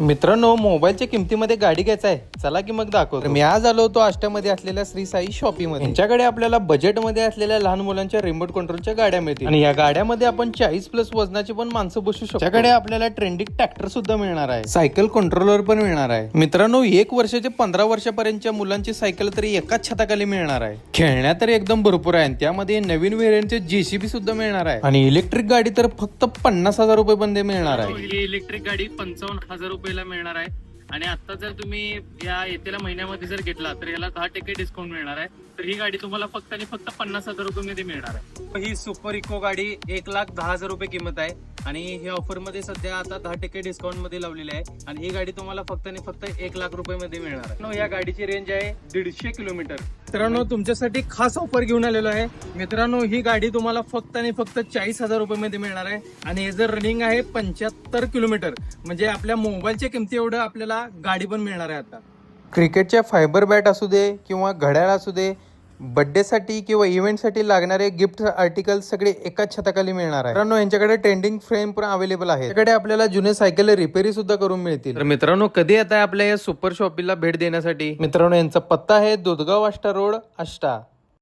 मित्रांनो, मोबाईलच्या किमतीमध्ये गाडी घ्यायचा आहे, चला की मग दाखवतो. मी आज आलो होतो आष्ट्यामध्ये असलेल्या श्री साई शॉपिंग मध्ये. यांच्याकडे आपल्याला बजेटमध्ये असलेल्या लहान मुलांच्या रिमोट कंट्रोलच्या गाड्या मिळतील आणि या गाड्यामध्ये आपण 40+ वजनाची पण माणसं बसू शकतो. त्याच्याकडे आपल्याला ट्रेंडिंग ट्रॅक्टर सुद्धा मिळणार आहे, सायकल कंट्रोलर पण मिळणार आहे. मित्रांनो, 1 वर्ष ते 15 वर्षापर्यंतच्या मुलांची सायकल तरी एकाच छताखाली मिळणार आहे. खेळण्या तर एकदम भरपूर आहे, त्यामध्ये नवीन व्हेरियंटचे JCB सुद्धा मिळणार आहे आणि इलेक्ट्रिक गाडी तर फक्त 50,000 रुपये बंदे मिळणार आहे. ही इलेक्ट्रिक गाडी 55,000 रुपयाला मिळणार आहे आणि आता जर तुम्ही या येत्या महिन्यामध्ये जर घेतला तर याला 10% डिस्काउंट मिळणार आहे. तर ही गाडी तुम्हाला फक्त आणि फक्त 50,000 रुपये मिळणार आहे. ही सुपर इको गाडी 1,10,000 रुपये किंमत आहे आणि ही ऑफर मध्ये सध्या आता 10% डिस्काउंट मध्ये लावलेली आहे आणि ही गाडी तुम्हाला फक्त आणि फक्त 1,00,000 रुपये मध्ये मिळणार आहे. या गाडीची रेंज आहे 150 किलोमीटर. मित्रांनो, तुमच्यासाठी खास ऑफर घेऊन आलेलो आहे. मित्रांनो, ही गाडी तुम्हाला फक्त आणि फक्त 40,000 रुपये मध्ये मिळणार आहे आणि हे जर रनिंग आहे 75 किलोमीटर, म्हणजे आपल्या मोबाईलच्या किमती एवढं आपल्याला गाडी पण मिळणार आहे. आता क्रिकेटच्या फायबर बॅट असू दे किंवा घड्याळ असू दे, बर्थडे साठी किंवा इव्हेंट साठी लागणारे गिफ्ट आर्टिकल सगळे एकाच छताखाली मिळणार आहे. मित्रांनो, यांच्याकडे ट्रेंडिंग फ्रेम पण अवेलेबल आहे. त्याकडे आपल्याला जुने सायकल रिपेअरी सुद्धा करून मिळतील. तर मित्रांनो, कधी येत आहे आपल्या या सुपर शॉपिंगला भेट देण्यासाठी? मित्रांनो, यांचा पत्ता आहे दुधगाव आष्टा रोड, आष्टा.